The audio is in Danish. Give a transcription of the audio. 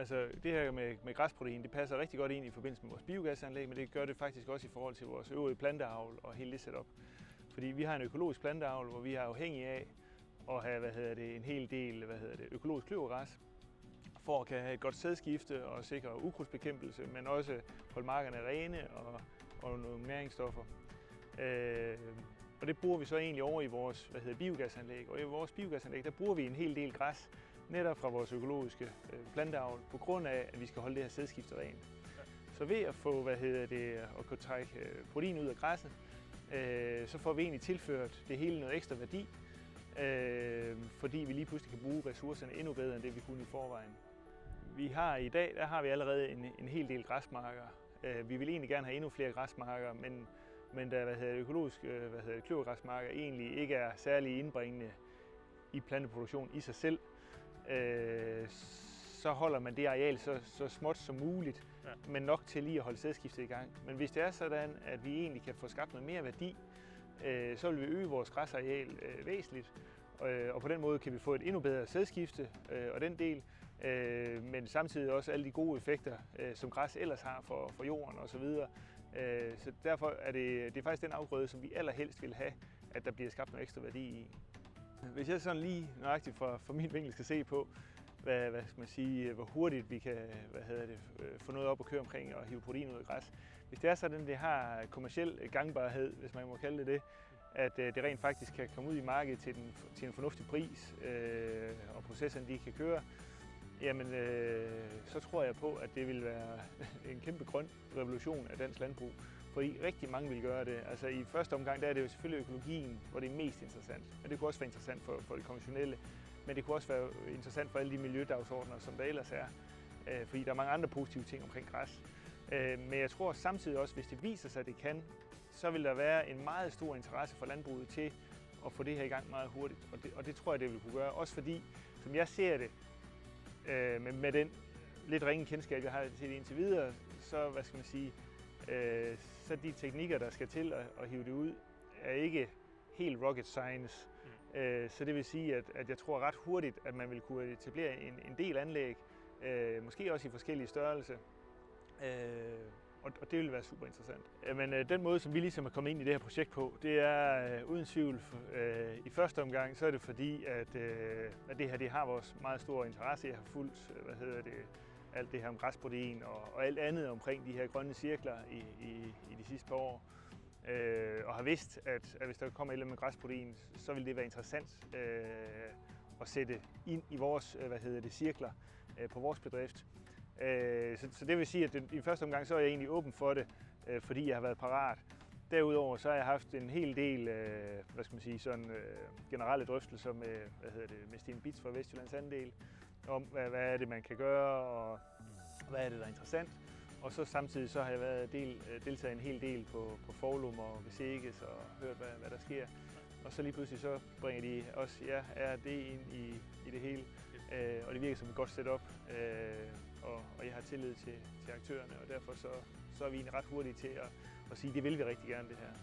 Altså det her med græsprotein, det passer rigtig godt ind i forbindelse med vores biogasanlæg, men det gør det faktisk også i forhold til vores øvrige planteavl og hele det setup. Fordi vi har en økologisk planteavl, hvor vi er afhængige af at have en hel del økologisk kløvergræs, for at kan have et godt sædskifte og sikre ukrudtsbekæmpelse, men også holde markerne rene og nogle næringsstoffer. Og det bruger vi så egentlig over i vores biogasanlæg. Og i vores biogasanlæg, der bruger vi en hel del græs, netop fra vores økologiske planteavl, på grund af, at vi skal holde det her sædskifte rent. Så ved at få at kunne trække protein ud af græsset, så får vi egentlig tilført det hele noget ekstra værdi, fordi vi lige pludselig kan bruge ressourcerne endnu bedre end det, vi kunne i forvejen. Vi har i dag, der har vi allerede en hel del græsmarker. Vi vil egentlig gerne have endnu flere græsmarker, men da økologiske kløvergræsmarker egentlig ikke er særlig indbringende i planteproduktion i sig selv, så holder man det areal så småt som muligt, men nok til lige at holde sædskiftet i gang. Men hvis det er sådan, at vi egentlig kan få skabt noget mere værdi, så vil vi øge vores græsareal væsentligt, og på den måde kan vi få et endnu bedre sædskifte og den del, men samtidig også alle de gode effekter, som græs ellers har for jorden osv. Så derfor er det er faktisk den afgrøde, som vi allerhelst vil have, at der bliver skabt noget ekstra værdi i. Hvis jeg sådan lige nøjagtigt fra min vinkel skal se på, hvad skal man sige, hvor hurtigt vi kan få noget op at køre omkring og hive protein ud af græs. Hvis det er sådan, det har kommerciel gangbarhed, hvis man må kalde det, at det rent faktisk kan komme ud i markedet til en fornuftig pris, og processerne de kan køre, jamen så tror jeg på, at det vil være en kæmpe grøn revolution af dansk landbrug. Fordi rigtig mange vil gøre det. Altså i første omgang der er det jo selvfølgelig økologien, hvor det er mest interessant. Men det kunne også være interessant for det konventionelle. Men det kunne også være interessant for alle de miljødagsordner, som der ellers er. Fordi der er mange andre positive ting omkring græs. Men jeg tror samtidig også, hvis det viser sig, at det kan, så vil der være en meget stor interesse for landbruget til at få det her i gang meget hurtigt. Og det tror jeg, det vil kunne gøre. Også fordi, som jeg ser det, med den lidt ringe kendskab, jeg har til det indtil videre, så hvad skal man sige, så de teknikker, der skal til at hive det ud, er ikke helt rocket science. Så det vil sige, at jeg tror ret hurtigt, at man vil kunne etablere en del anlæg, måske også i forskellige størrelser, og det vil være super interessant. Men den måde, som vi ligesom er kommet ind i det her projekt på, det er uden tvivl i første omgang, så er det fordi, at det her det har vores meget store interesse. Jeg har fulgt, alt det her om græsprotein og alt andet omkring de her grønne cirkler i de sidste par år. Og har vidst, at hvis der kommer et eller andet med græsprotein, så vil det være interessant at sætte ind i vores cirkler på vores bedrift. Så det vil sige, at i første omgang så er jeg egentlig åben for det, fordi jeg har været parat. Derudover så har jeg haft en hel del generelle drøftelser med Stine Bitz fra Vestjyllands Andel om, hvad er det, man kan gøre, og hvad er det, der er interessant. Og så samtidig så har jeg deltaget en hel del på Forlum og Veseges og hørt, hvad der sker. Og så lige pludselig så bringer de også det ind i det hele. Og det virker som et godt setup, og jeg har tillid til aktørerne, og derfor så er vi egentlig ret hurtige til at sige, at det vil vi rigtig gerne det her.